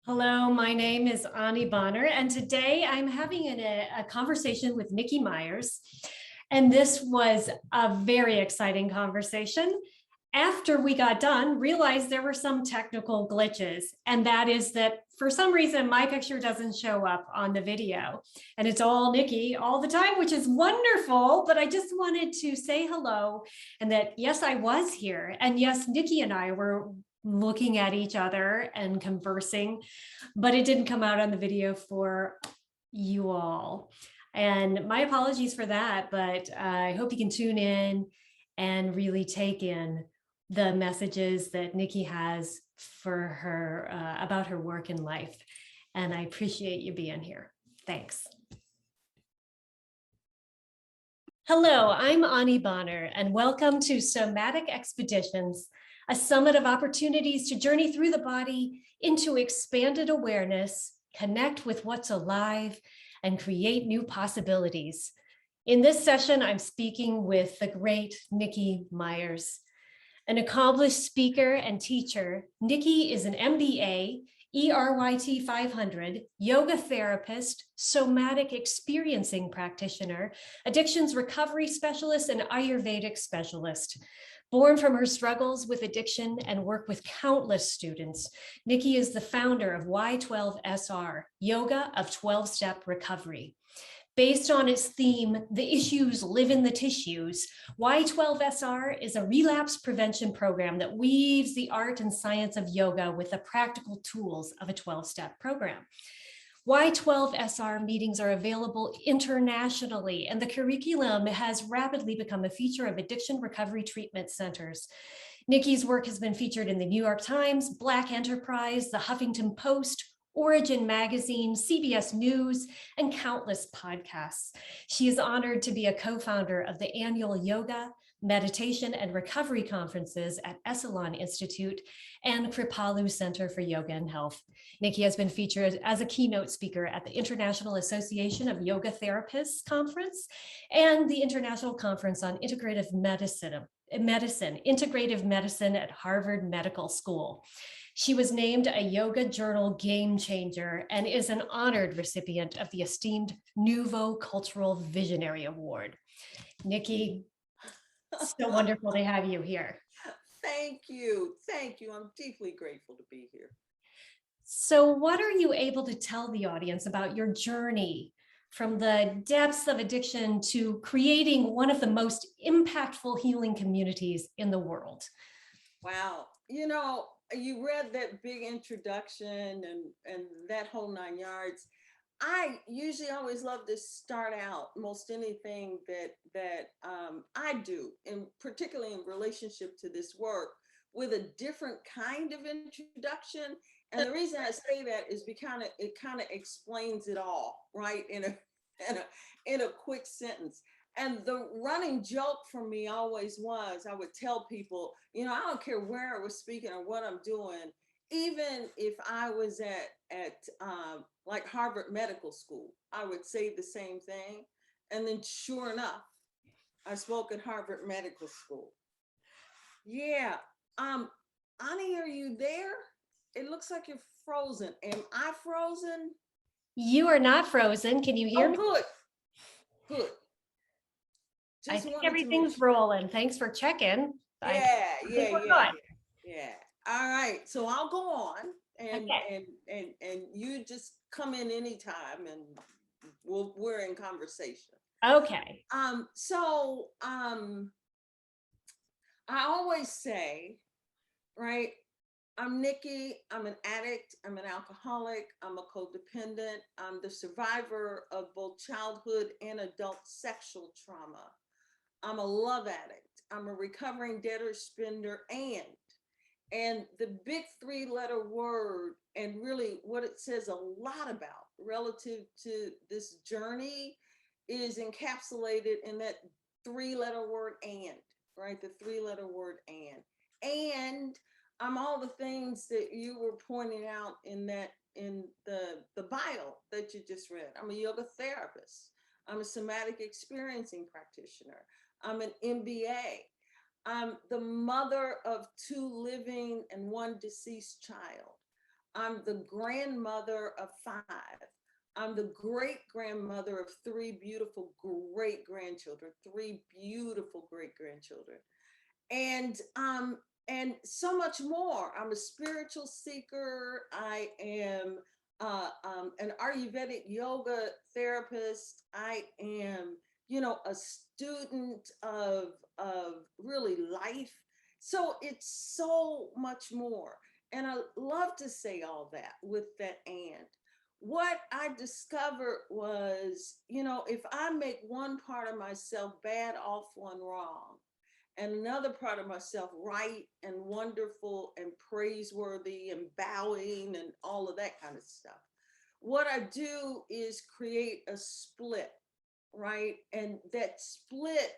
Hello, my name is Ahni Bonner, and today I'm having a conversation with Nikki Myers. And this was a very exciting conversation. After we got done, realized there were some technical glitches, and that is that for some reason my picture doesn't show up on the video, and it's all Nikki all the time, which is wonderful. But I just wanted to say hello, and that yes, I was here, and yes, Nikki and I were looking at each other and conversing, but it didn't come out on the video for you all. And my apologies for that, but I hope you can tune in and really take in the messages that Nikki has for her about her work in life. And I appreciate you being here. Thanks. Hello, I'm Ahni Bonner, and welcome to Somatic Expeditions, a summit of opportunities to journey through the body into expanded awareness, connect with what's alive, and create new possibilities. In this session, I'm speaking with the great Nikki Myers. An accomplished speaker and teacher, Nikki is an MBA, ERYT 500, yoga therapist, somatic experiencing practitioner, addictions recovery specialist, and Ayurvedic specialist. Born from her struggles with addiction and work with countless students, Nikki is the founder of Y12SR, Yoga of 12-Step Recovery. Based on its theme, The Issues Live in the Tissues, Y12SR is a relapse prevention program that weaves the art and science of yoga with the practical tools of a 12-step program. Y12SR meetings are available internationally, and the curriculum has rapidly become a feature of addiction recovery treatment centers. Nikki's work has been featured in the New York Times, Black Enterprise, the Huffington Post, Origin Magazine, CBS News, and countless podcasts. She is honored to be a co-founder of the annual Yoga, Meditation, and Recovery conferences at Esalen Institute and Kripalu Center for Yoga and Health. Nikki has been featured as a keynote speaker at the International Association of Yoga Therapists Conference and the International Conference on Integrative Medicine, Integrative Medicine at Harvard Medical School. She was named a Yoga Journal Game Changer and is an honored recipient of the esteemed Nouveau Cultural Visionary Award. Nikki, so wonderful to have you here. Thank you. Thank you. I'm deeply grateful to be here. So what are you able to tell the audience about your journey from the depths of addiction to creating one of the most impactful healing communities in the world? Wow. You read that big introduction and that whole 9 yards. I usually always love to start out most anything that I do, and particularly in relationship to this work, with a different kind of introduction. And the reason I say that is because it kind of explains it all, right? In a quick sentence. And the running joke for me always was, I would tell people, I don't care where I was speaking or what I'm doing, even if I was at like Harvard Medical School, I would say the same thing. And then sure enough, I spoke at Harvard Medical School. Yeah. Ahni, are you there? It looks like you're frozen. Am I frozen? You are not frozen. Can you hear me? Good. Good. I think everything's rolling. Thanks for checking. Yeah. All right. So I'll go on and you just come in anytime and we're in conversation. Okay. I always say, right, I'm Nikki, I'm an addict, I'm an alcoholic, I'm a codependent, I'm the survivor of both childhood and adult sexual trauma. I'm a love addict, I'm a recovering debtor spender, and the big 3-letter word, and really what it says a lot about relative to this journey, is encapsulated in that 3-letter word and, right? The 3-letter word and I'm all the things that you were pointing out in the bio that you just read. I'm a yoga therapist. I'm a somatic experiencing practitioner. I'm an MBA. I'm the mother of 2 living and 1 deceased child. I'm the grandmother of 5. I'm the great grandmother of 3 beautiful great grandchildren, 3 beautiful great grandchildren. And so much more. I'm a spiritual seeker. I am an Ayurvedic yoga therapist. I am, a student of really life. So it's so much more. And I love to say all that with that and. What I discovered was, if I make one part of myself bad off one wrong, and another part of myself right and wonderful and praiseworthy and bowing and all of that kind of stuff. What I do is create a split, right? And that split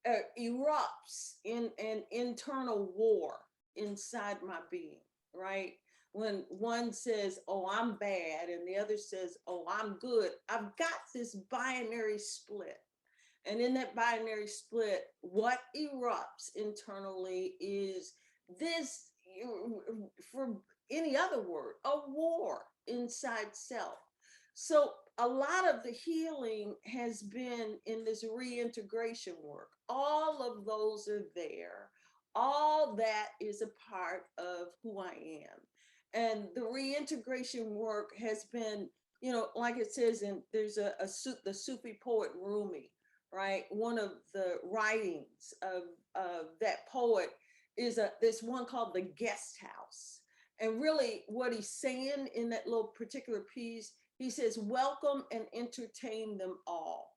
erupts in an internal war inside my being, right? When one says, oh, I'm bad, and the other says, oh, I'm good, I've got this binary split. And in that binary split, what erupts internally is this, for any other word, a war inside self. So a lot of the healing has been in this reintegration work. All of those are there. All that is a part of who I am. And the reintegration work has been, like it says there's the Sufi poet Rumi, right? One of the writings of that poet is this one called The Guest House. And really what he's saying in that little particular piece, he says, welcome and entertain them all,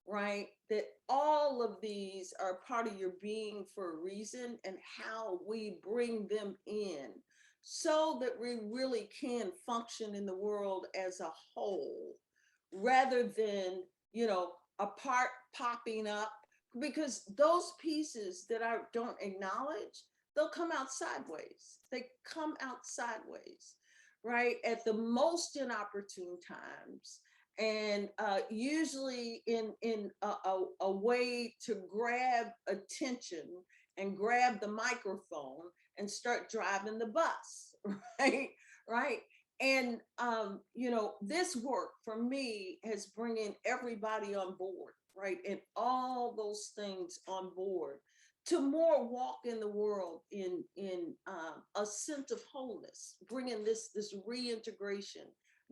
right? That all of these are part of your being for a reason, and how we bring them in so that we really can function in the world as a whole, rather than, a part popping up, because those pieces that I don't acknowledge, they'll come out sideways. They come out sideways, right? At the most inopportune times. And usually in a way to grab attention and grab the microphone and start driving the bus, right? Right. And this work for me has bringing everybody on board, right? And all those things on board to more walk in the world in a sense of wholeness, bringing this reintegration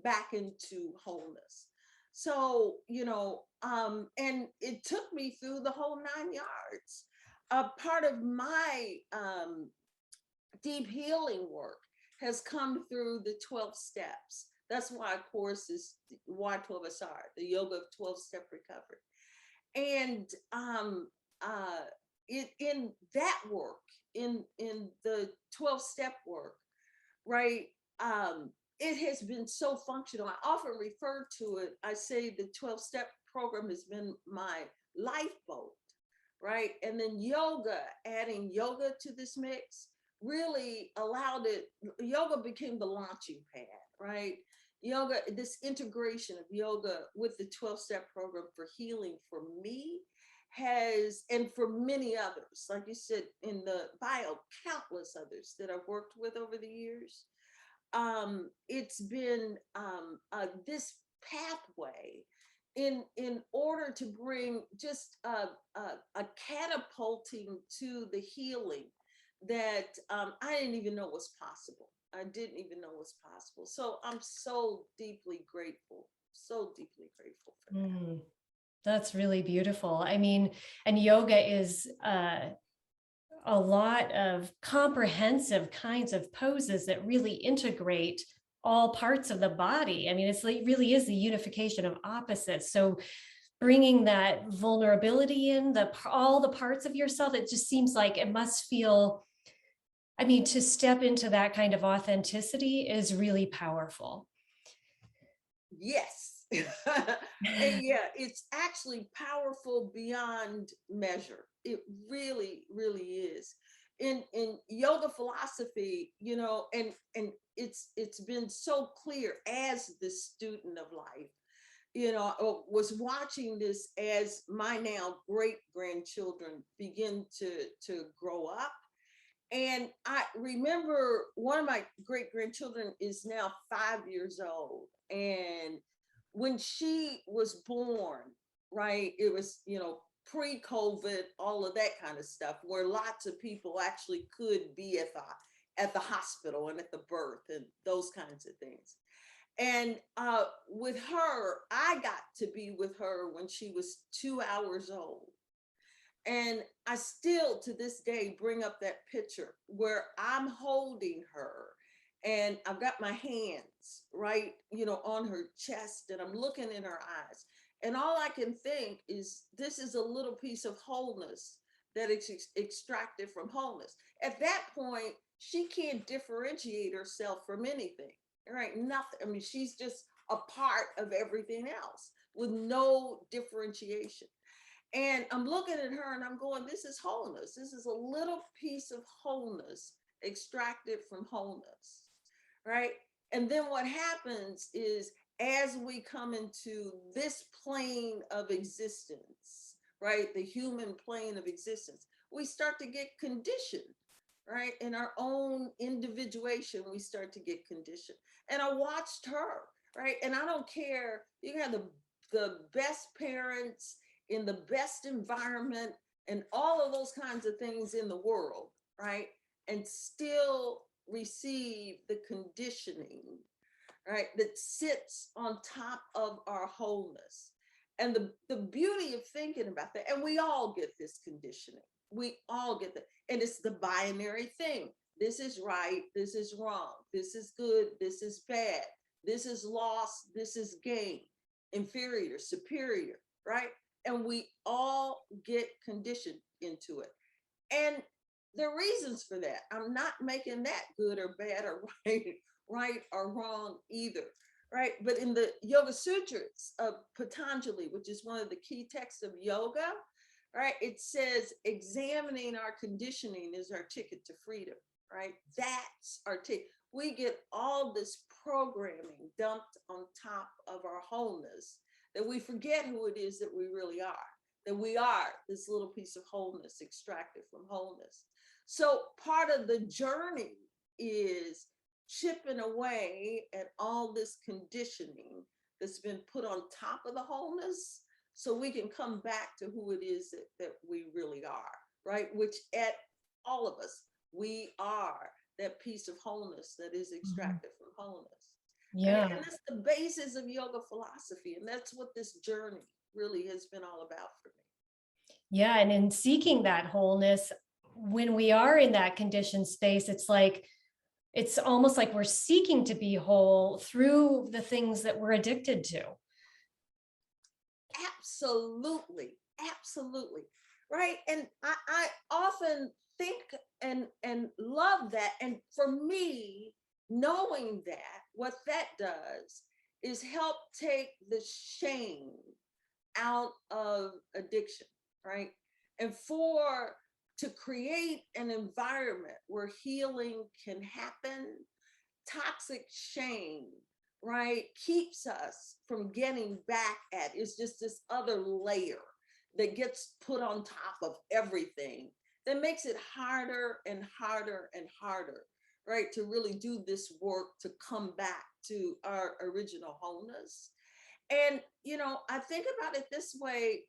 back into wholeness. So and it took me through the whole 9 yards. Part of my deep healing work has come through the 12 steps. That's why, of course, is Y12SR, the yoga of 12-step recovery. And in that work, in the 12-step work, right? It has been so functional. I often refer to it, I say the 12-step program has been my lifeboat, right? And then yoga, adding yoga to this mix, really allowed it. Yoga became the launching pad, right? Yoga, this integration of yoga with the 12-step program for healing for me has, and for many others, like you said in the bio, countless others that I've worked with over the years. It's been this pathway in order to bring just a catapulting to the healing that I didn't even know was possible. I didn't even know was possible. So I'm so deeply grateful, so deeply grateful for that. That's really beautiful. I mean, and yoga is a lot of comprehensive kinds of poses that really integrate all parts of the body. I mean, it really is the unification of opposites. So bringing that vulnerability in, all the parts of yourself, it just seems like it must feel, I mean, to step into that kind of authenticity is really powerful. Yes. And yeah, it's actually powerful beyond measure. It really, really is. In yoga philosophy, and it's been so clear as the student of life, I was watching this as my now great grandchildren begin to grow up. And I remember one of my great grandchildren is now 5 years old. And when she was born, right, it was, pre-COVID, all of that kind of stuff, where lots of people actually could be at the hospital and at the birth and those kinds of things. And with her, I got to be with her when she was 2 hours old. And I still to this day bring up that picture where I'm holding her and I've got my hands right, on her chest and I'm looking in her eyes. And all I can think is this is a little piece of wholeness that is extracted from wholeness. At that point, she can't differentiate herself from anything, right? Nothing. I mean, she's just a part of everything else with no differentiation. And I'm looking at her and I'm going, this is wholeness. This is a little piece of wholeness extracted from wholeness, right? And then what happens is as we come into this plane of existence, right? The human plane of existence, we start to get conditioned, right? In our own individuation, we start to get conditioned. And I watched her, right? And I don't care, you can have the best parents in the best environment and all of those kinds of things in the world, right? And still receive the conditioning, right? That sits on top of our wholeness. And the beauty of thinking about that, and we all get this conditioning. We all get that. And it's the binary thing. This is right. This is wrong. This is good. This is bad. This is loss. This is gain. Inferior, superior, right? And we all get conditioned into it. And there are reasons for that. I'm not making that good or bad or right or wrong either, right? But in the Yoga Sutras of Patanjali, which is one of the key texts of yoga, right? It says examining our conditioning is our ticket to freedom, right? That's our ticket. We get all this programming dumped on top of our wholeness that we forget who it is that we really are, that we are this little piece of wholeness extracted from wholeness. So part of the journey is chipping away at all this conditioning that's been put on top of the wholeness so we can come back to who it is that we really are, right? Which at all of us, we are that piece of wholeness that is extracted from wholeness. Yeah. And that's the basis of yoga philosophy. And that's what this journey really has been all about for me. Yeah. And in seeking that wholeness, when we are in that conditioned space, it's almost like we're seeking to be whole through the things that we're addicted to. Absolutely. Absolutely. Right. And I often think and love that. And for me, knowing that, what that does is help take the shame out of addiction, right? And to create an environment where healing can happen, toxic shame, right, keeps us from getting back at. It's just this other layer that gets put on top of everything that makes it harder and harder and harder, right, to really do this work to come back to our original wholeness. And, I think about it this way,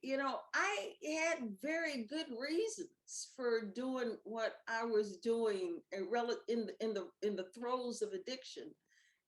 I had very good reasons for doing what I was doing in the throes of addiction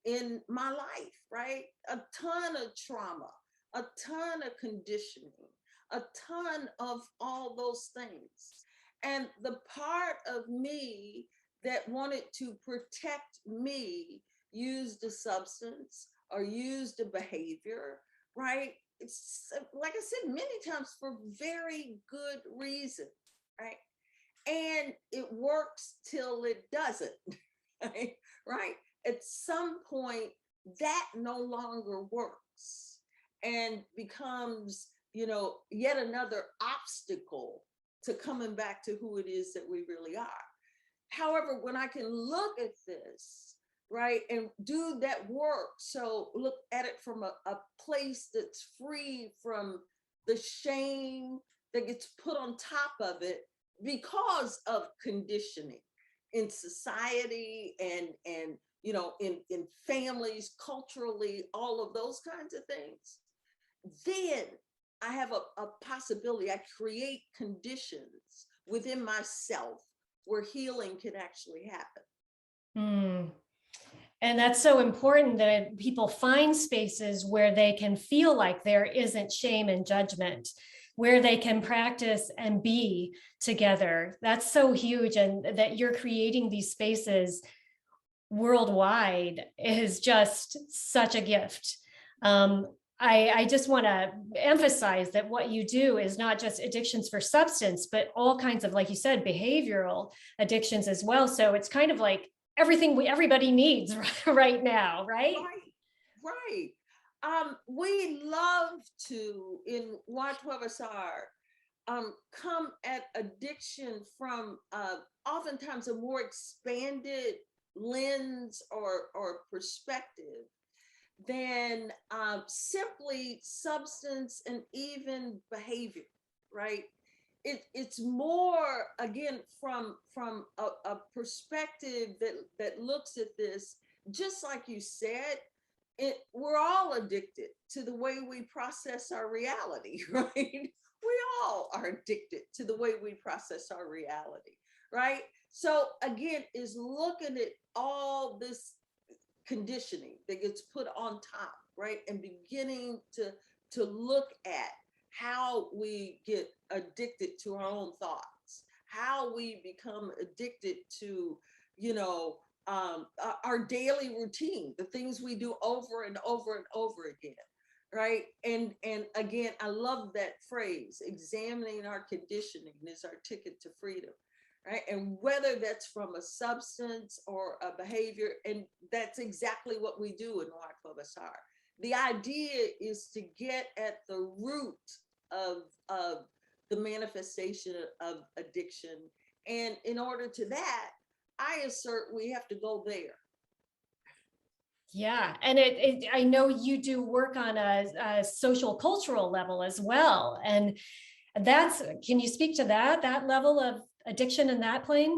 in my life, right? A ton of trauma, a ton of conditioning, a ton of all those things. And the part of me that wanted to protect me used a substance or used a behavior, right? It's like I said many times for very good reason, right? And it works till it doesn't, right? Right? At some point, that no longer works and becomes, yet another obstacle to coming back to who it is that we really are. However, when I can look at this, right, and do that work, so look at it from a place that's free from the shame that gets put on top of it because of conditioning. in society and in families, culturally, all of those kinds of things, then I have a possibility. I create conditions within myself where healing can actually happen. Mm. And that's so important that people find spaces where they can feel like there isn't shame and judgment, where they can practice and be together. That's so huge. And that you're creating these spaces worldwide is just such a gift. I just want to emphasize that what you do is not just addictions for substance, but all kinds of, like you said, behavioral addictions as well. So it's kind of like everything everybody needs right now, right? Right, right. We love to in Y12SR come at addiction from oftentimes a more expanded lens or perspective than simply substance and even behavior, right? It's more again from a perspective that looks at this, just like you said. We're all addicted to the way we process our reality, right? We all are addicted to the way we process our reality, right? So again, is looking at all this conditioning that gets put on top, right? And beginning to look at how we get addicted to our own thoughts, how we become addicted to, our daily routine, the things we do over and over and over again, right? And again, I love that phrase, examining our conditioning is our ticket to freedom, right? And whether that's from a substance or a behavior, and that's exactly what we do in Y12SR. The idea is to get at the root of the manifestation of addiction. And in order to that, I assert we have to go there. Yeah, and I know you do work on a social cultural level as well, and can you speak to that level of addiction in that plane?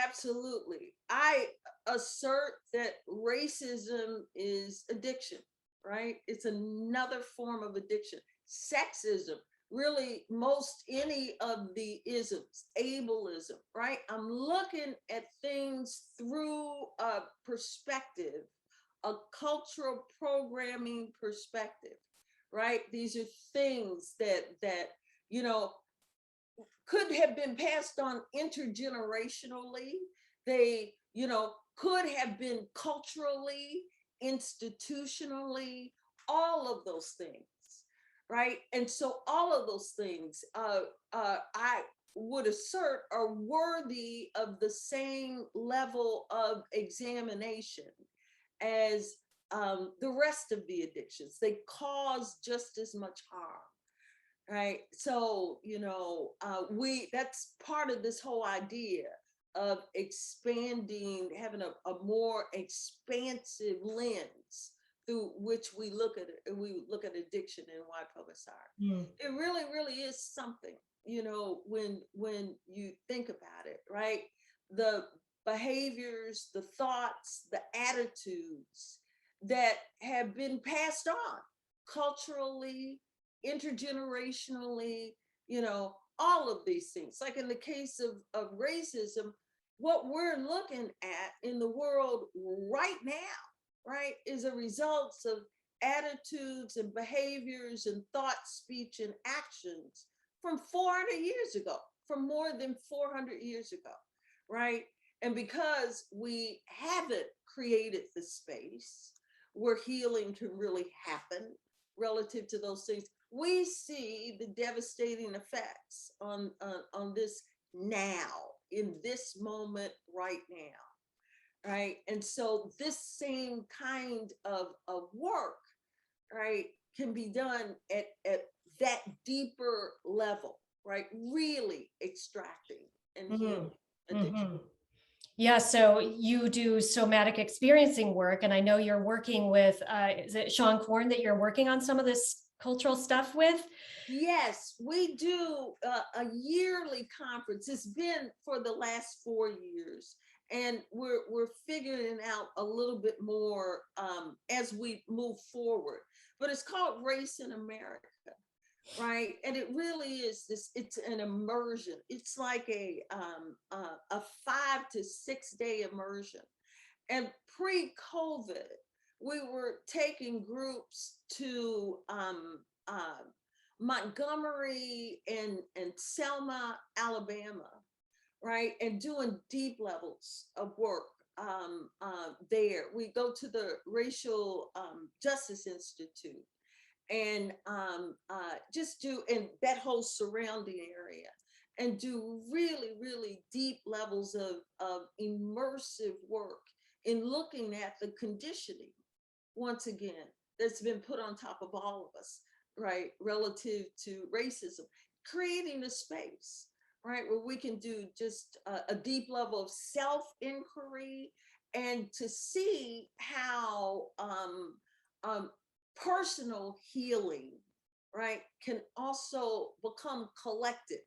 Absolutely. I assert that racism is addiction, right? It's another form of addiction. Sexism, really, most any of the isms, ableism, right? I'm looking at things through a perspective, a cultural programming perspective, right? These are things that you know could have been passed on intergenerationally. They, could have been culturally, institutionally, all of those things, right? And so all of those things, I would assert, are worthy of the same level of examination as the rest of the addictions. They cause just as much harm, right? So that's part of this whole idea of expanding, having a more expansive lens through which we look at it. We look at addiction in Y12SR. Mm. It really, really is something, when you think about it, right? The behaviors, the thoughts, the attitudes that have been passed on culturally, intergenerationally, all of these things. Like in the case of racism, what we're looking at in the world right now, right, is a result of attitudes and behaviors and thought, speech, and actions from 400 years ago, from more than 400 years ago, right? And because we haven't created the space where healing can really happen relative to those things, we see the devastating effects on this now, in this moment right now, right? And so this same kind of work, right, can be done at that deeper level, right? Really extracting and healing addiction. Mm-hmm. Yeah, so you do somatic experiencing work, and I know you're working with, is it Sean Corn that you're working on some of this cultural stuff with? Yes, we do a yearly conference. It's been for the last 4 years, And we're figuring out a little bit more as we move forward. But it's called Race in America, right? And it really is this. It's an immersion. It's like a 5 to 6 day immersion. And pre-COVID, we were taking groups to Montgomery and Selma, Alabama, right? And doing deep levels of work there. We go to the Racial Justice Institute and just do, and that whole surrounding area, and do really, really deep levels of immersive work in looking at the conditioning, once again, that's been put on top of all of us, right, relative to racism, creating a space, right, where we can do just a deep level of self-inquiry and to see how personal healing, right, can also become collective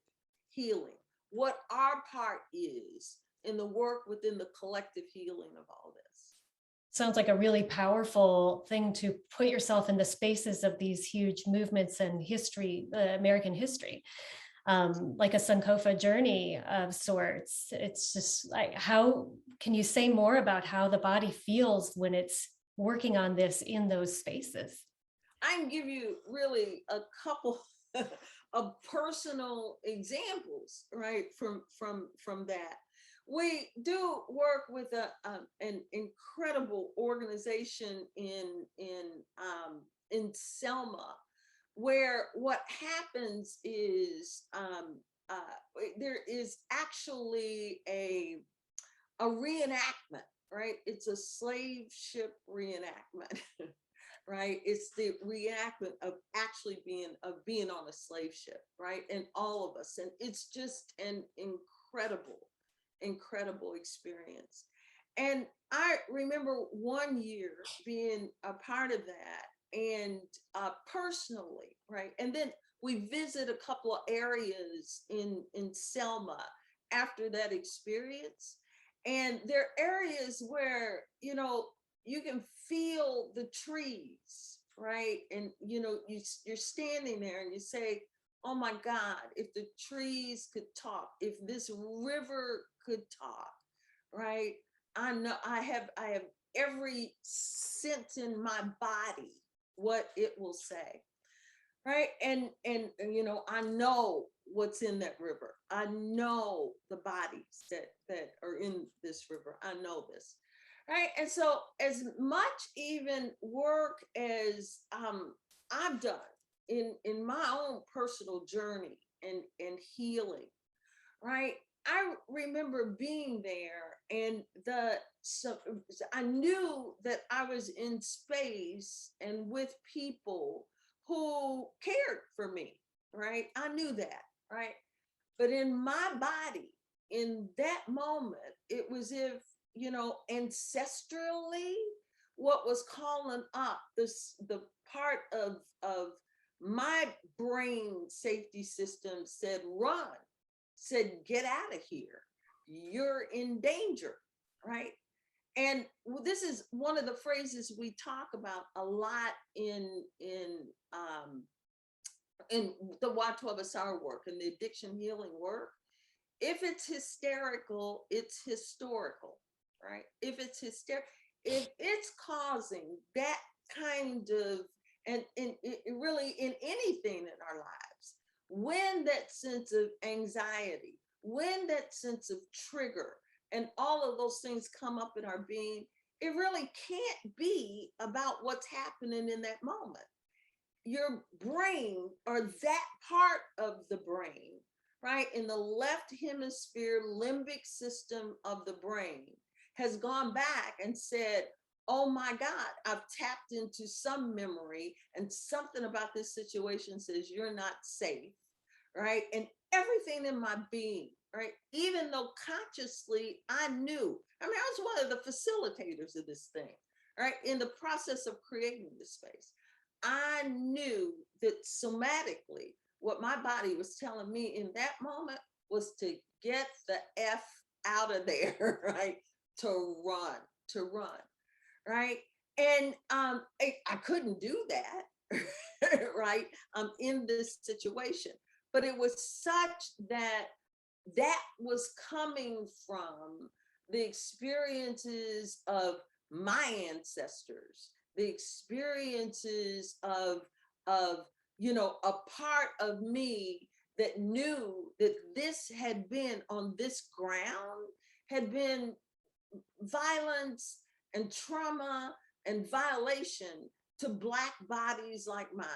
healing, what our part is in the work within the collective healing of all this. Sounds like a really powerful thing to put yourself in the spaces of these huge movements and history, American history, like a Sankofa journey of sorts. It's just like, how can you say more about how the body feels when it's working on this in those spaces? I can give you really a couple of personal examples, right, from that. We do work with an incredible organization in Selma, where what happens is there is actually a reenactment, right? It's a slave ship reenactment. Right, it's the reenactment of actually being on a slave ship, right? And all of us, and it's just an incredible experience. And I remember one year being a part of that, and personally, right? And then we visit a couple of areas in Selma after that experience, and there are areas where, you know, you can feel the trees, right? And you're standing there and you say, oh my God, if the trees could talk, if this river could talk, right? I know I have every sense in my body what it will say, right? And I know what's in that river. I know the bodies that are in this river. I know this. Right. And so as much even work as I've done in my own personal journey and healing, right? I remember being there, and I knew that I was in space and with people who cared for me, right? I knew that, right? But in my body, in that moment, it was if, ancestrally, what was calling up the part of my brain safety system said, run, said, get out of here. You're in danger, right? And this is one of the phrases we talk about a lot in the Y12SR work and the addiction healing work. If it's hysterical, it's historical, right? If it's if it's causing that kind of, and it really in anything in our lives, when that sense of anxiety, when that sense of trigger, and all of those things come up in our being, it really can't be about what's happening in that moment. Your brain, or that part of the brain, right, in the left hemisphere limbic system of the brain, has gone back and said, oh my God, I've tapped into some memory, and something about this situation says you're not safe, right? And everything in my being, right, even though consciously I knew, I was one of the facilitators of this thing, right, in the process of creating this space. I knew that somatically, what my body was telling me in that moment was to get the F out of there, right? to run, right? And I couldn't do that, right? I'm in this situation, but it was such that was coming from the experiences of my ancestors, the experiences of a part of me that knew that this had been on this ground, had been violence and trauma and violation to Black bodies like mine,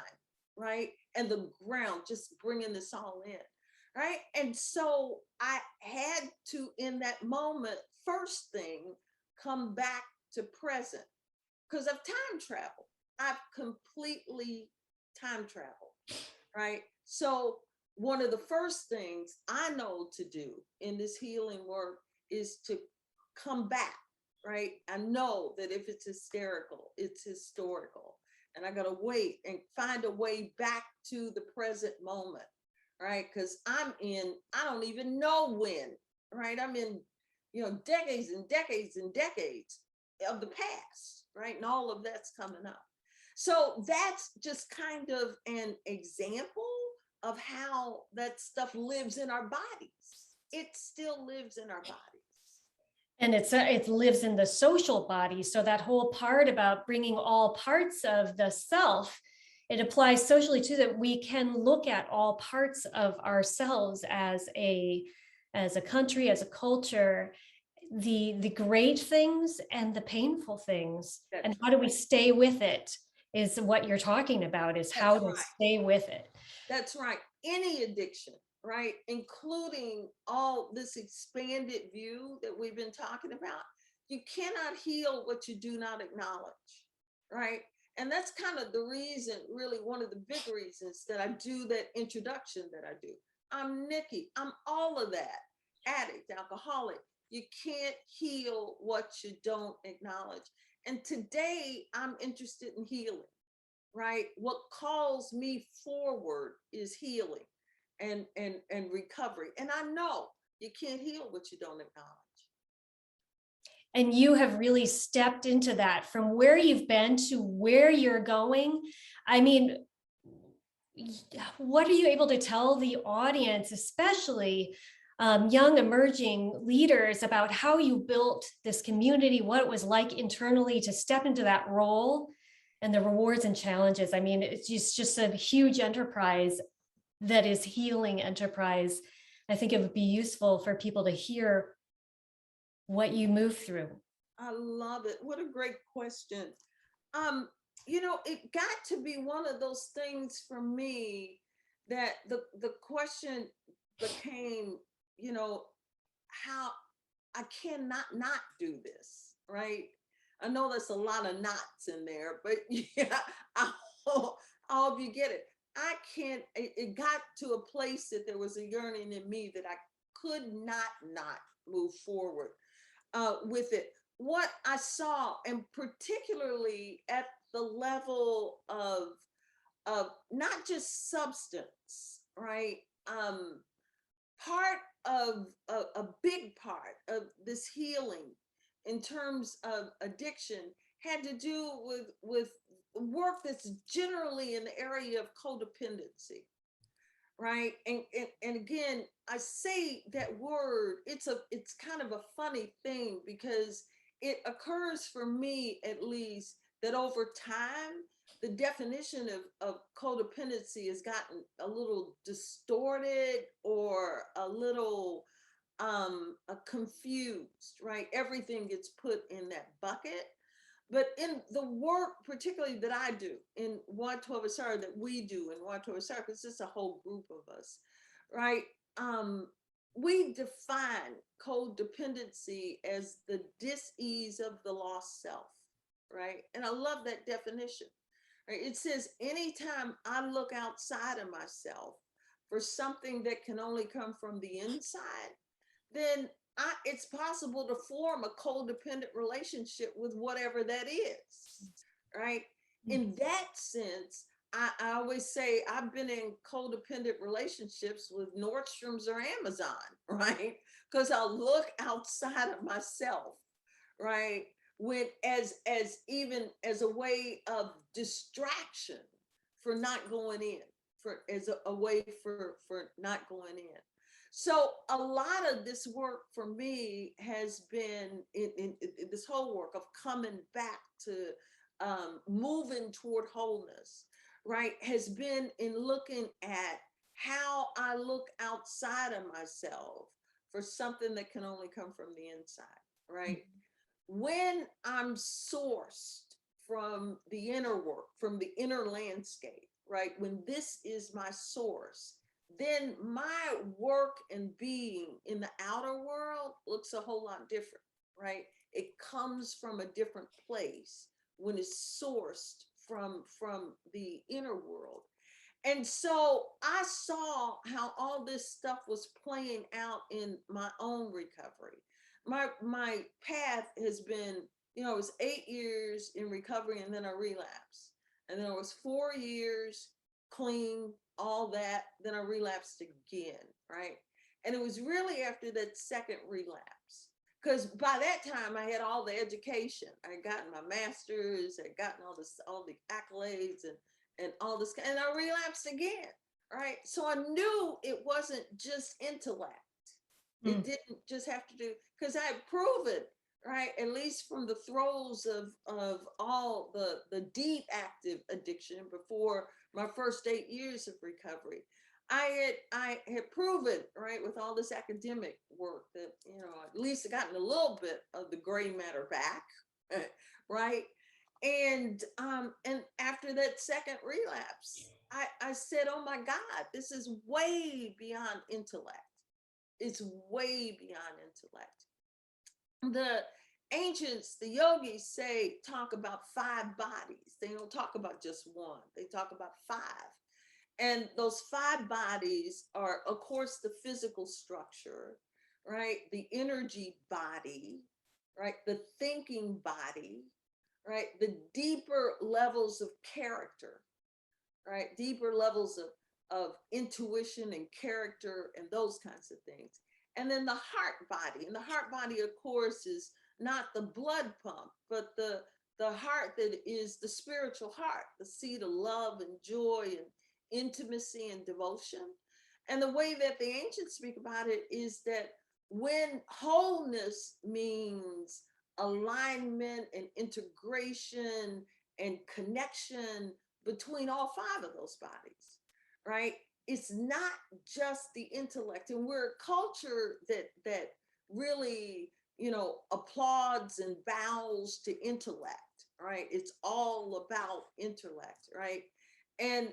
right? And the ground, just bringing this all in, right? And so I had to, in that moment, first thing, come back to present, because I've time traveled. I've completely time traveled, right? So one of the first things I know to do in this healing work is to come back, right? I know that if it's hysterical, it's historical. And I gotta wait and find a way back to the present moment, right? Because I don't even know when, right? I'm in, decades and decades and decades of the past, right? And all of that's coming up. So that's just kind of an example of how that stuff lives in our bodies. It still lives in our bodies. And it lives in the social body. So that whole part about bringing all parts of the self, it applies socially too, that we can look at all parts of ourselves as a country, as a culture, the great things and the painful things. That's and how do we stay with it is what you're talking about, is how to stay with it. That's right. Any addiction, right? Including all this expanded view that we've been talking about. You cannot heal what you do not acknowledge, right? And that's kind of the reason, really one of the big reasons that I do that introduction that I do. I'm Nikki, I'm all of that. Addict, alcoholic. You can't heal what you don't acknowledge. And today I'm interested in healing, right? What calls me forward is healing and recovery. And I know you can't heal what you don't acknowledge. And you have really stepped into that from where you've been to where you're going. I mean, what are you able to tell the audience, especially young emerging leaders, about how you built this community, what it was like internally to step into that role, and the rewards and challenges? I mean, it's just a huge enterprise that is healing enterprise. I think it would be useful for people to hear what you move through. I love it. What a great question. It got to be one of those things for me that the question became, how I cannot not do this, right? I know there's a lot of knots in there, but yeah, I hope you get it. I can't, it got to a place that there was a yearning in me that I could not move forward with it. What I saw, and particularly at the level of not just substance, right? Part of a big part of this healing in terms of addiction had to do with work that's generally in the area of codependency, right? And again, I say that word, it's kind of a funny thing, because it occurs for me, at least, that over time the definition of codependency has gotten a little distorted or a little confused, right? Everything gets put in that bucket. But in the work, particularly that I do in Y12SR, that we do in Y12SR, because it's a whole group of us, right? We define codependency as the dis-ease of the lost self, right? And I love that definition. Right? It says anytime I look outside of myself for something that can only come from the inside, then it's possible to form a codependent relationship with whatever that is, right? In that sense, I always say I've been in codependent relationships with Nordstrom's or Amazon, right? Because I'll look outside of myself, right? When even as a way of distraction for not going in, for as a way for not going in. So a lot of this work for me has been in this whole work of coming back to moving toward wholeness, right? Has been in looking at how I look outside of myself for something that can only come from the inside, right? When I'm sourced from the inner work, from the inner landscape, right? When this is my source, then my work and being in the outer world looks a whole lot different, right? It comes from a different place when it's sourced from the inner world. And so I saw how all this stuff was playing out in my own recovery. My path has been, it was 8 years in recovery and then a relapse. And then it was 4 years clean, all that, then I relapsed again, right? And it was really after that second relapse. Because by that time I had all the education. I had gotten my master's, I had gotten all the accolades and all this, and I relapsed again, right? So I knew it wasn't just intellect. It didn't just have to do, because I had proven, right, at least from the throes of all the deep active addiction before my first 8 years of recovery, I had proven, right, with all this academic work that, at least I gotten a little bit of the gray matter back, right? And after that second relapse, I said, oh my God, this is way beyond intellect. It's way beyond intellect. The ancients, the yogis talk about 5 bodies. They don't talk about just one. They talk about 5. And those 5 bodies are, of course, the physical structure, right? The energy body, right? The thinking body, right? The deeper levels of character, right? Deeper levels of intuition and character and those kinds of things. And then the heart body. And the heart body, of course, is not the blood pump, but the heart that is the spiritual heart, the seat of love and joy and intimacy and devotion. And the way that the ancients speak about it is that when wholeness means alignment and integration and connection between all 5 of those bodies, right? It's not just the intellect. And we're a culture that really, applauds and bows to intellect, right? It's all about intellect, right? And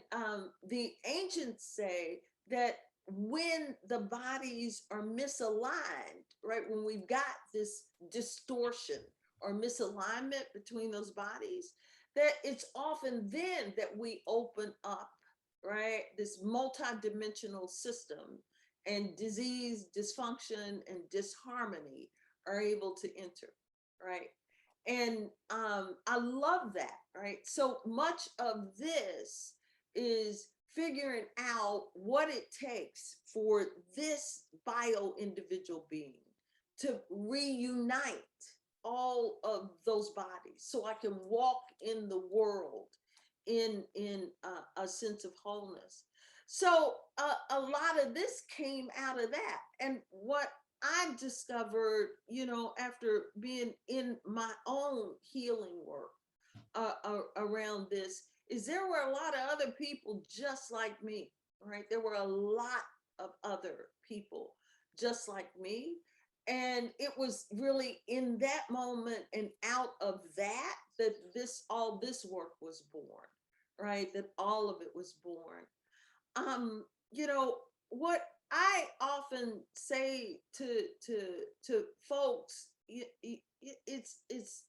the ancients say that when the bodies are misaligned, right, when we've got this distortion or misalignment between those bodies, that it's often then that we open up, right, this multidimensional system, and disease, dysfunction, and disharmony are able to enter, right? And I love that, right? So much of this is figuring out what it takes for this bio individual being to reunite all of those bodies so I can walk in the world in a sense of wholeness. So a lot of this came out of that. And what I discovered, after being in my own healing work around this, is there were a lot of other people just like me, right? There were a lot of other people just like me. And it was really in that moment and out of that all this work was born, right? That all of it was born. What I often say to folks, it's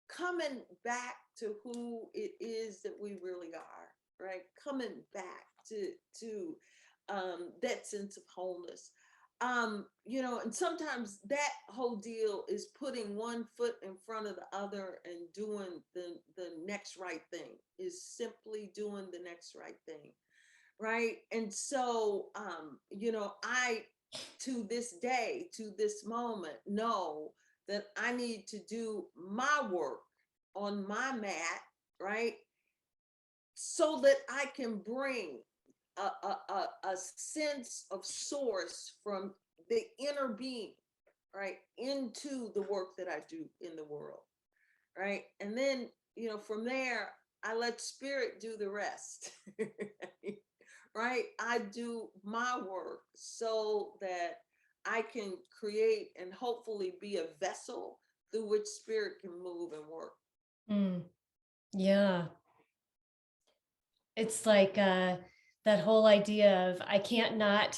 coming back to who it is that we really are, right? Coming back to that sense of wholeness. And sometimes that whole deal is putting one foot in front of the other and doing the next right thing, is simply doing the next right thing, right? And so, I, to this day, to this moment, know that I need to do my work on my mat, right? So that I can bring a sense of source from the inner being, right, into the work that I do in the world, right? And then, from there, I let spirit do the rest, right? I do my work so that I can create and hopefully be a vessel through which spirit can move and work. Mm, yeah. It's like that whole idea of I can't not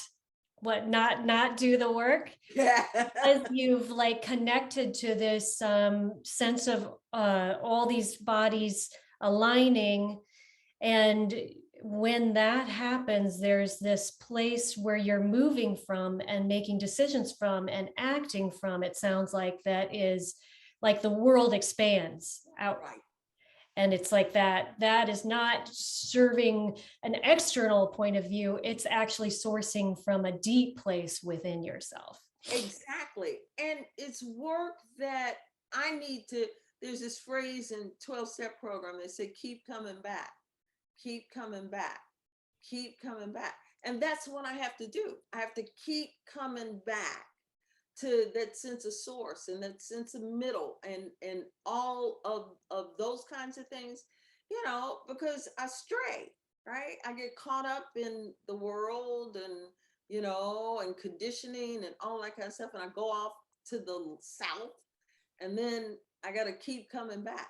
do the work, Yeah. as you've like connected to this sense of all these bodies aligning. And when that happens, there's this place where you're moving from and making decisions from and acting from. It sounds like that is like the world expands out. Right. And it's like that is not serving an external point of view. It's actually sourcing from a deep place within yourself. Exactly. And it's work that I need to, there's this phrase in 12-step program, they say, keep coming back, keep coming back, keep coming back. And that's what I have to do. I have to keep coming back to that sense of source and that sense of middle and all of those kinds of things, because I stray, right? I get caught up in the world and and conditioning and all that kind of stuff, and I go off to the south, and then I got to keep coming back,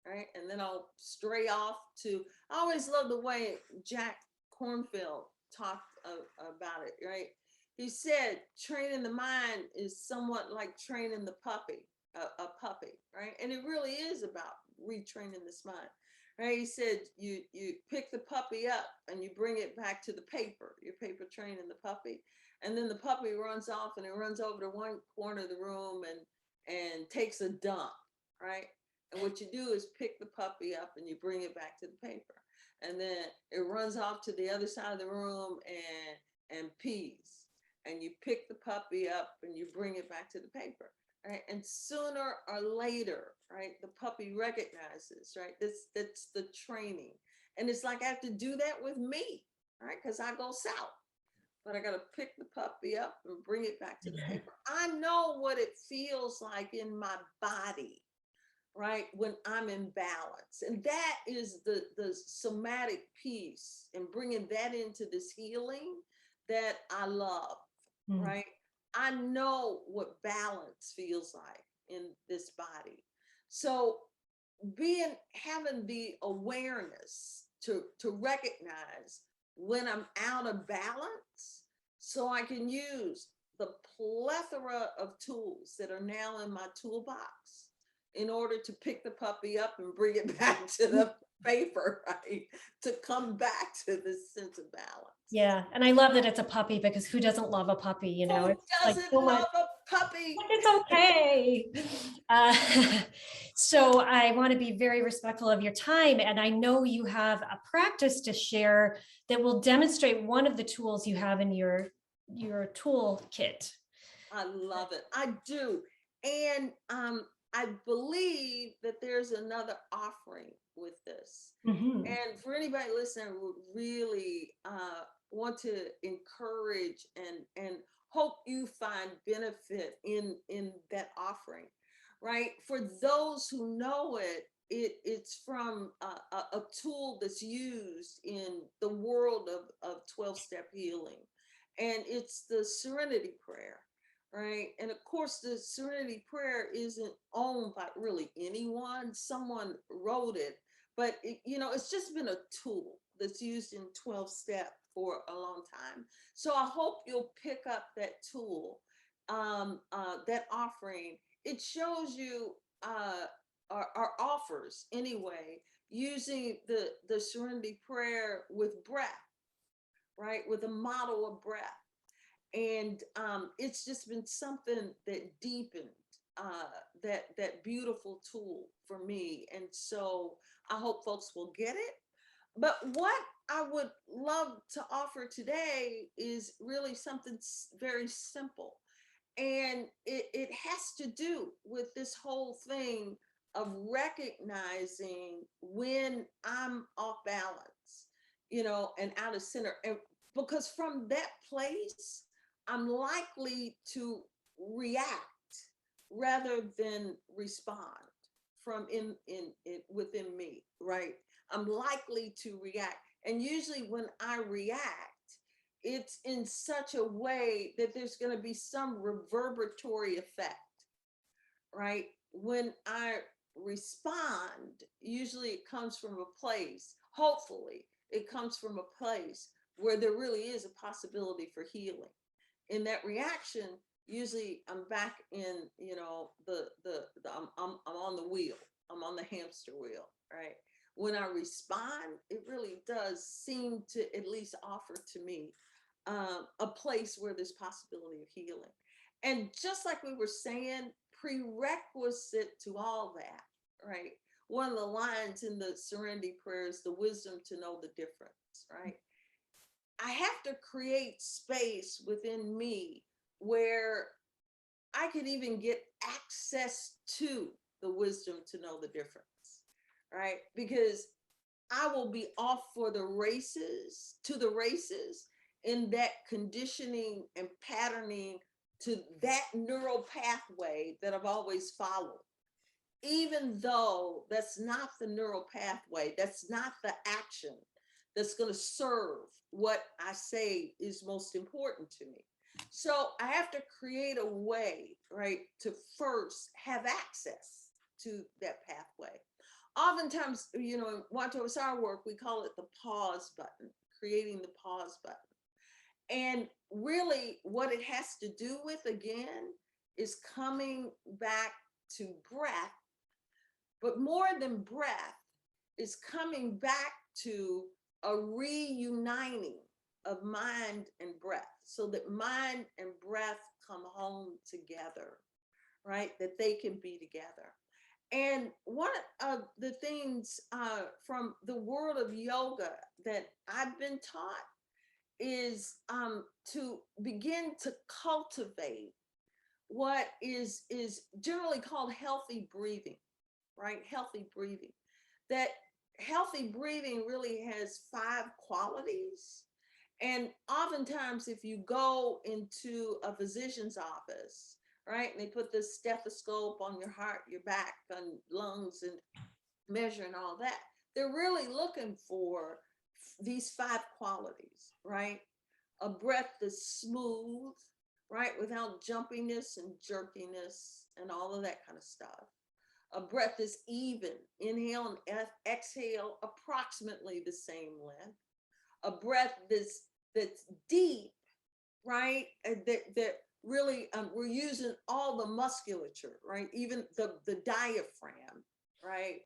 right? And then I'll stray off to. I always love the way Jack Kornfield talked about it, right? He said training the mind is somewhat like training the puppy, a puppy, right? And it really is about retraining this mind, right? He said you pick the puppy up and you bring it back to the paper. Your paper training the puppy, and then the puppy runs off and it runs over to one corner of the room and takes a dump, right? And what you do is pick the puppy up and you bring it back to the paper, and then it runs off to the other side of the room and pees, and you pick the puppy up and you bring it back to the paper, right? And sooner or later, right, the puppy recognizes, right? That's the training. And it's like I have to do that with me, right? Because I go south, but I got to pick the puppy up and bring it back to the paper. I know what it feels like in my body, right, when I'm in balance. And that is the somatic piece, and bringing that into this healing that I love, right? I know what balance feels like in this body. So having the awareness to recognize when I'm out of balance, so I can use the plethora of tools that are now in my toolbox in order to pick the puppy up and bring it back to the paper, right? To come back to this sense of balance. Yeah. And I love that it's a puppy, because who doesn't love a puppy? Who It's like doesn't so much, love a puppy? but it's okay. Uh, so I want to be very respectful of your time. And I know you have a practice to share that will demonstrate one of the tools you have in your toolkit. I love it. I do. And I believe that there's another offering with this. Mm-hmm. And for anybody listening, would really want to encourage and hope you find benefit in that offering, right? For those who know it, it's from a tool that's used in the world of 12-step healing, and it's the Serenity Prayer, right? And of course, the Serenity Prayer isn't owned by really anyone. Someone wrote it, but it's just been a tool that's used in 12-step for a long time. So I hope you'll pick up that tool, that offering. It shows you our offers anyway, using the Serenity Prayer with breath, right? With a model of breath. And it's just been something that deepened that beautiful tool for me. And so I hope folks will get it. But what I would love to offer today is really something very simple. And it has to do with this whole thing of recognizing when I'm off balance, and out of center. And because from that place, I'm likely to react rather than respond from in within me, right? I'm likely to react. And usually when I react, it's in such a way that there's going to be some reverberatory effect, right? When I respond, usually it comes from a place, hopefully, it comes from a place where there really is a possibility for healing. In that reaction, usually I'm back in, I'm on the wheel, I'm on the hamster wheel, right? When I respond, it really does seem to at least offer to me a place where there's possibility of healing. And just like we were saying, prerequisite to all that, right? One of the lines in the Serenity Prayer is the wisdom to know the difference, right? I have to create space within me where I could even get access to the wisdom to know the difference, right? Because I will be off for the races, to the races, in that conditioning and patterning to that neural pathway that I've always followed. Even though that's not the neural pathway, that's not the action that's going to serve what I say is most important to me. So I have to create a way, right, to first have access to that pathway. Oftentimes, in Y12SR work, we call it the pause button, creating the pause button. And really what it has to do with, again, is coming back to breath. But more than breath is coming back to a reuniting of mind and breath, so that mind and breath come home together, right? That they can be together. And one of the things from the world of yoga that I've been taught is to begin to cultivate what is generally called healthy breathing, right? Healthy breathing. That healthy breathing really has 5 qualities. And oftentimes, if you go into a physician's office, right, and they put this stethoscope on your heart, your back, on lungs, and measuring all that, they're really looking for these 5 qualities, right? A breath that's smooth, right, without jumpiness and jerkiness and all of that kind of stuff. A breath that's even, inhale and exhale approximately the same length. A breath that's deep, right? That really we're using all the musculature, right? Even the diaphragm, right?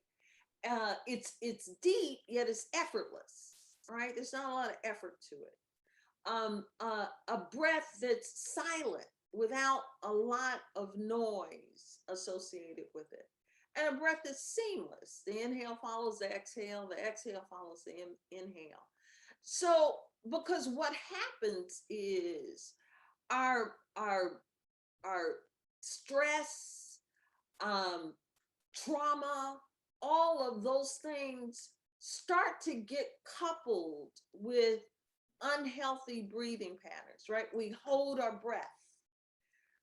It's deep, yet it's effortless, right? There's not a lot of effort to it. A breath that's silent without a lot of noise associated with it. And a breath that's seamless. The inhale follows the exhale follows the inhale. So, because what happens is our stress, trauma, all of those things start to get coupled with unhealthy breathing patterns, right? We hold our breath,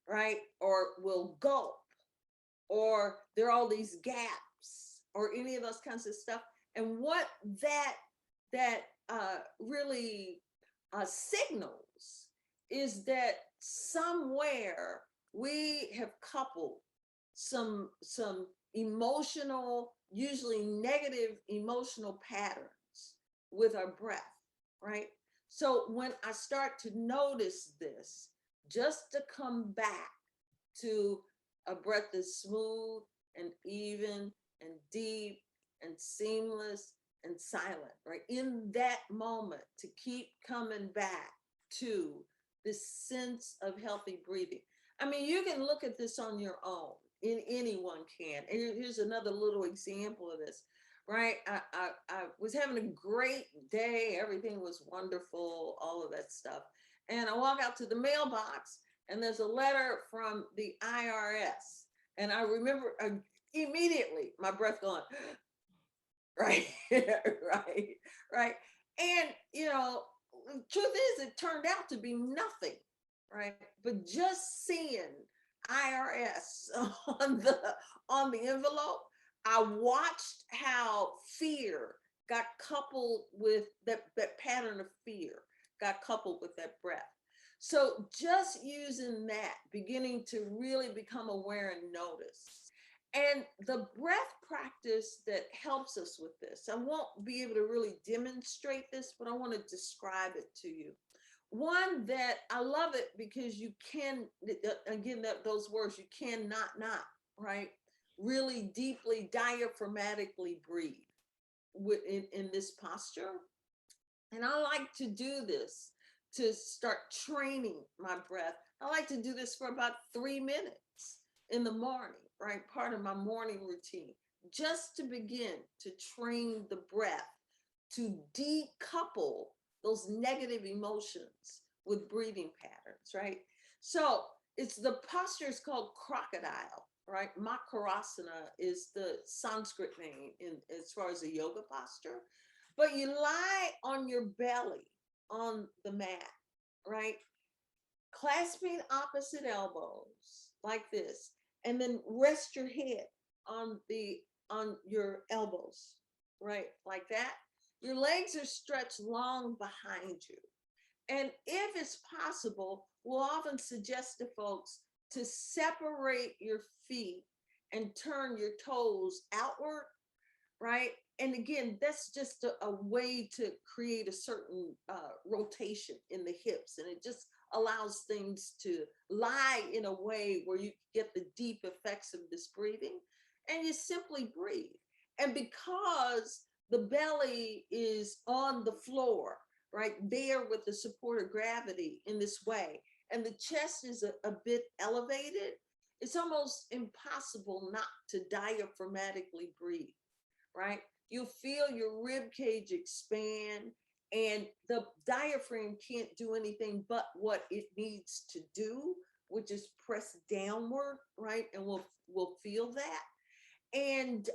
right? Or we'll gulp, or there are all these gaps, or any of those kinds of stuff. And what that really signals is that somewhere we have coupled some emotional, usually negative emotional patterns with our breath, right? So when I start to notice this, just to come back to a breath that's smooth and even and deep and seamless and silent, right? In that moment, to keep coming back to this sense of healthy breathing. I mean, you can look at this on your own, anyone can. And here's another little example of this, right? I was having a great day. Everything was wonderful, all of that stuff. And I walk out to the mailbox and there's a letter from the IRS. And I remember immediately my breath going, right, right, right. And, truth is, it turned out to be nothing, right? But just seeing IRS on the envelope, I watched how fear got coupled with that pattern of fear got coupled with that breath. So just using that, beginning to really become aware and notice. And the breath practice that helps us with this, I won't be able to really demonstrate this, but I want to describe it to you. One that I love it because you can, again, those words, you cannot not, right? Really deeply diaphragmatically breathe in this posture. And I like to do this to start training my breath. I like to do this for about 3 minutes in the morning, right? Part of my morning routine, just to begin to train the breath to decouple those negative emotions with breathing patterns, right? So it's the posture is called crocodile, right? Makarasana is the Sanskrit name as far as a yoga posture. But you lie on your belly on the mat, right? Clasping opposite elbows like this, and then rest your head on your elbows, right? Like that. Your legs are stretched long behind you. And if it's possible, we'll often suggest to folks to separate your feet and turn your toes outward, right? And again, that's just a way to create a certain rotation in the hips, and it just allows things to lie in a way where you get the deep effects of this breathing, and you simply breathe. And because the belly is on the floor, right there with the support of gravity in this way, and the chest is a bit elevated, it's almost impossible not to diaphragmatically breathe, right? You'll feel your rib cage expand, and the diaphragm can't do anything but what it needs to do, which is press downward, right? And we'll feel that. And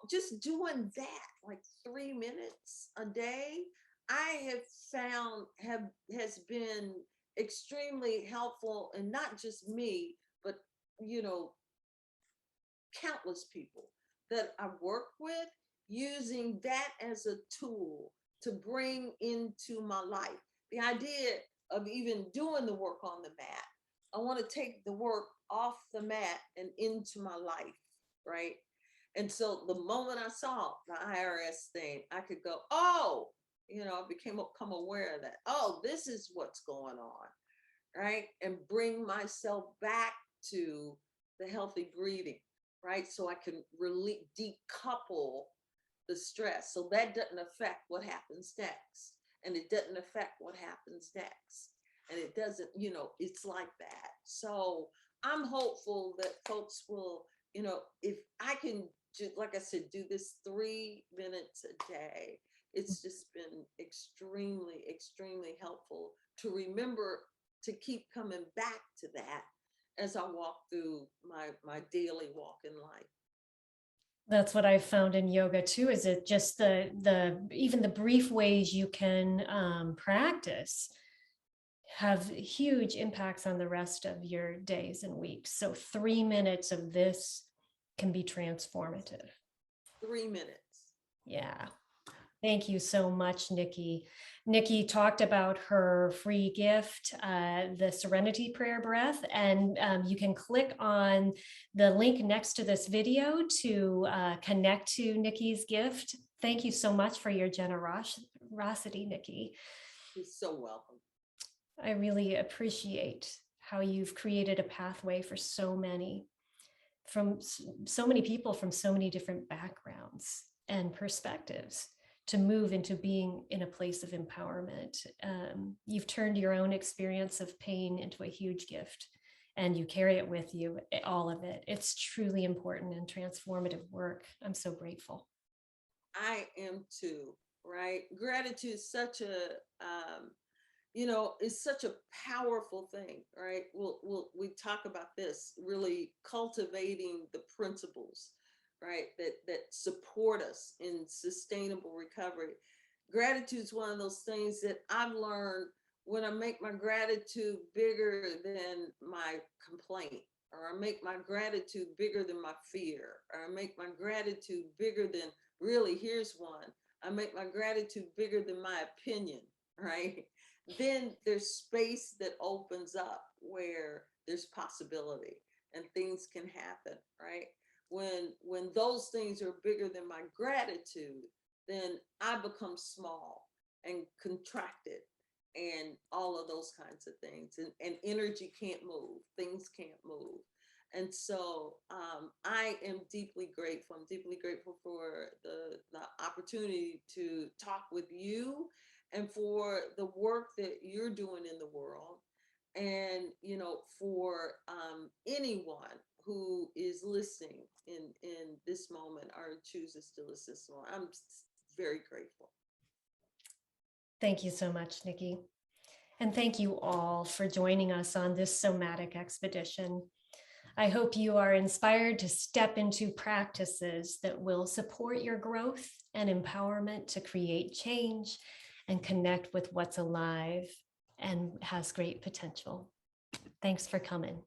just doing that like 3 minutes a day, I have found has been extremely helpful, and not just me, but countless people that I work with, using that as a tool to bring into my life. The idea of even doing the work on the mat, I want to take the work off the mat and into my life, right? And so the moment I saw the IRS thing, I could go, oh, I become aware of that. Oh, this is what's going on, right? And bring myself back to the healthy breathing, right? So I can really decouple the stress. So that doesn't affect what happens next. And it doesn't affect what happens next. And it doesn't, it's like that. So I'm hopeful that folks will, if I can, like I said, do this 3 minutes a day, it's just been extremely, extremely helpful to remember to keep coming back to that as I walk through my daily walk in life. That's what I've found in yoga too. Is it just the even the brief ways you can practice have huge impacts on the rest of your days and weeks. So 3 minutes of this can be transformative. 3 minutes. Yeah. Thank you so much, Nikki. Nikki talked about her free gift, the Serenity Prayer breath, and you can click on the link next to this video to connect to Nikki's gift. Thank you so much for your generosity, Nikki. You're so welcome. I really appreciate how you've created a pathway for so many people from so many different backgrounds and perspectives to move into being in a place of empowerment. You've turned your own experience of pain into a huge gift, and you carry it with you, all of it. It's truly important and transformative work. I'm so grateful. I am too, right? Gratitude is such is such a powerful thing, right? We talk about this, really cultivating the principles, right, that support us in sustainable recovery. Gratitude is one of those things that I've learned when I make my gratitude bigger than my complaint, or I make my gratitude bigger than my fear, or I make my gratitude bigger than, really, here's one, I make my gratitude bigger than my opinion, right? Then there's space that opens up where there's possibility and things can happen, right? When those things are bigger than my gratitude, then I become small and contracted and all of those kinds of things. And energy can't move, things can't move. And so I am deeply grateful. I'm deeply grateful for the opportunity to talk with you and for the work that you're doing in the world. And, for anyone who is listening in this moment or chooses to listen to this one, I'm very grateful. Thank you so much, Nikki. And thank you all for joining us on this somatic expedition. I hope you are inspired to step into practices that will support your growth and empowerment to create change and connect with what's alive and has great potential. Thanks for coming.